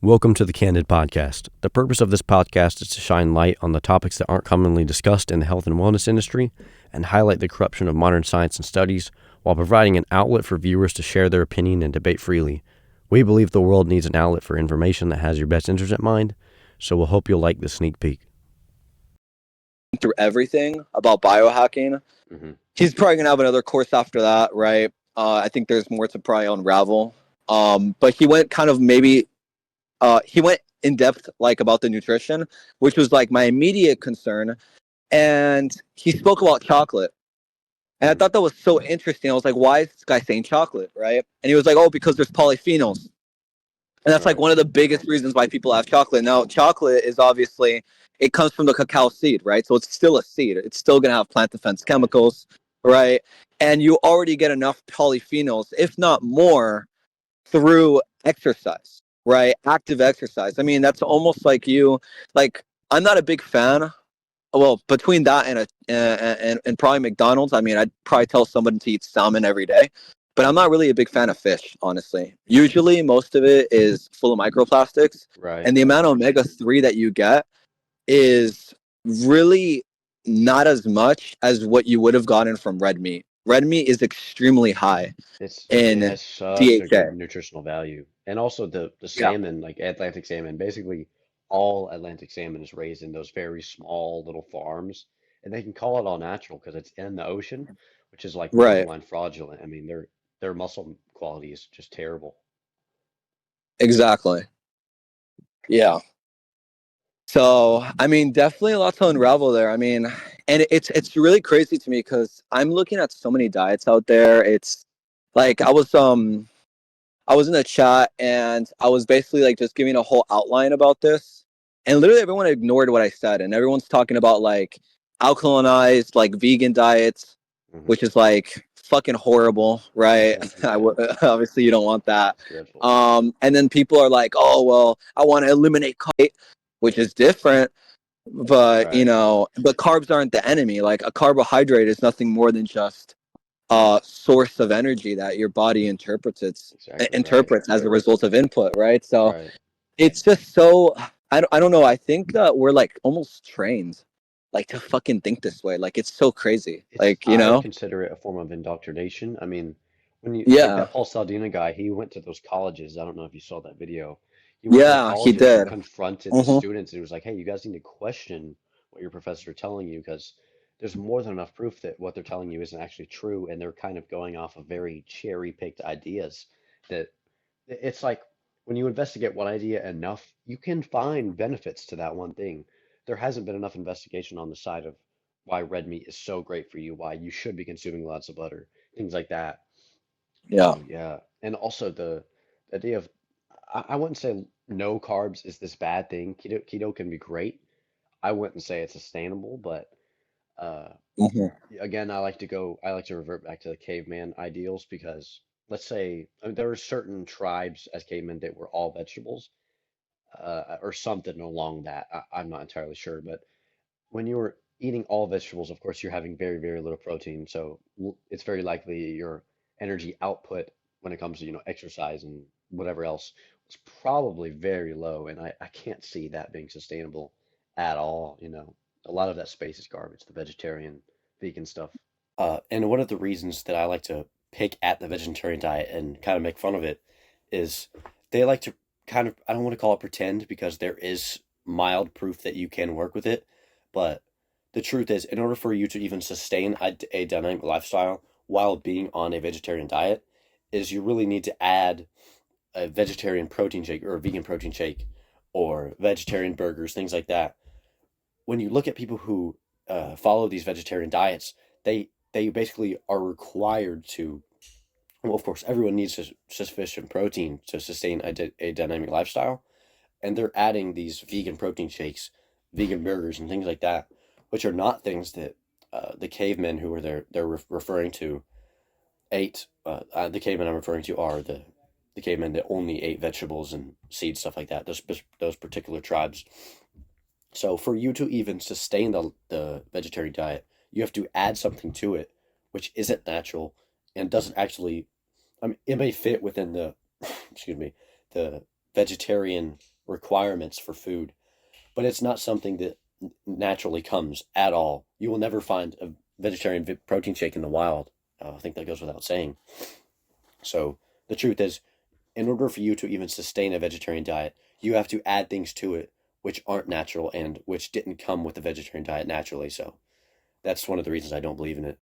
Welcome to the Candid podcast. The purpose of this podcast is to shine light on the topics that aren't commonly discussed in the health and wellness industry and highlight the corruption of modern science and studies while providing an outlet for viewers to share their opinion and debate freely. We believe the world needs an outlet for information that has your best interest at mind, so we'll hope you'll like the sneak peek. Through everything about biohacking. He's probably gonna have another course after that, right? I think there's more to probably unravel. But he went kind of he went in depth like about the nutrition, which was like my immediate concern. And he spoke about chocolate. And I thought that was so interesting. I was like, why is this guy saying chocolate, right? And he was like, oh, because there's polyphenols. And that's like one of the biggest reasons why people have chocolate. Now, chocolate is obviously, it comes from the cacao seed, right? So it's still a seed. It's still going to have plant defense chemicals, right? And you already get enough polyphenols, if not more, through exercise, right? Active exercise. I mean, that's almost like I'm not a big fan. Well, between that and probably McDonald's, I mean, I'd probably tell someone to eat salmon every day. But I'm not really a big fan of fish, honestly. Usually, most of it is full of microplastics. Right. And the amount of omega-3 that you get is really not as much as what you would have gotten from red meat. Red meat is extremely high It in has such a DHA. good nutritional value. And also the Yeah. salmon, like Atlantic salmon, basically all Atlantic salmon is raised in those very small little farms. And they can call it all natural because it's in the ocean, which is like Right. borderline fraudulent. I mean, their muscle quality is just terrible. Exactly. Yeah. So, I mean, definitely a lot to unravel there. I mean, and it's really crazy to me because I'm looking at so many diets out there. It's like I was in the chat and I was basically like just giving a whole outline about this. And literally everyone ignored what I said. And everyone's talking about like alkalinized, like vegan diets, which is like fucking horrible, right? Obviously you don't want that. Dreadful. And then people are like, oh, well, I want to eliminate carbs, which is different. But, Right. but carbs aren't the enemy. Like a carbohydrate is nothing more than just source of energy that your body interprets as a result of input, right? So Right. it's just so I don't know. I think that we're like almost trained like to fucking think this way. Like it's so crazy. Like, I would consider it a form of indoctrination. I mean, when you like yeah. that Paul Saldina guy, he went to those colleges. I don't know if you saw that video. He went to the Yeah, he colleges and did. confronted the Hmm. students and he was like, "Hey, you guys need to question what your professors are telling you because there's more than enough proof that what they're telling you isn't actually true, and they're kind of going off of very cherry-picked ideas that it's like when you investigate one idea enough, you can find benefits to that one thing. There hasn't been enough investigation on the side of why red meat is so great for you, why you should be consuming lots of butter, things like that. Yeah. So yeah, and also the idea of I wouldn't say no carbs is this bad thing. Keto can be great. I wouldn't say it's sustainable, but uh, Hmm. again, I like to revert back to the caveman ideals because let's say I mean, there were certain tribes as cavemen that were all vegetables, or something along that. I'm not entirely sure, but when you were eating all vegetables, of course, you're having very, very little protein, so it's very likely your energy output when it comes to, exercise and whatever else was probably very low, and I can't see that being sustainable at all, A lot of that space is garbage, the vegetarian, vegan stuff. And one of the reasons that I like to pick at the vegetarian diet and kind of make fun of it is they like to kind of, I don't want to call it pretend because there is mild proof that you can work with it. But the truth is, in order for you to even sustain a dynamic lifestyle while being on a vegetarian diet, is you really need to add a vegetarian protein shake or a vegan protein shake or vegetarian burgers, things like that. When you look at people who follow these vegetarian diets, they basically are required to. Well, of course, everyone needs sufficient protein to sustain a dynamic lifestyle, and they're adding these vegan protein shakes, vegan burgers, and things like that, which are not things that the cavemen who were there they're referring to ate. The cavemen I'm referring to are the cavemen that only ate vegetables and seeds, stuff like that. Those particular tribes. So for you to even sustain the vegetarian diet, you have to add something to it, which isn't natural and doesn't actually. I mean, it may fit within the, excuse me, the vegetarian requirements for food, but it's not something that naturally comes at all. You will never find a vegetarian protein shake in the wild. I think that goes without saying. So the truth is, in order for you to even sustain a vegetarian diet, you have to add things to it which aren't natural and which didn't come with the vegetarian diet naturally. So that's one of the reasons I don't believe in it.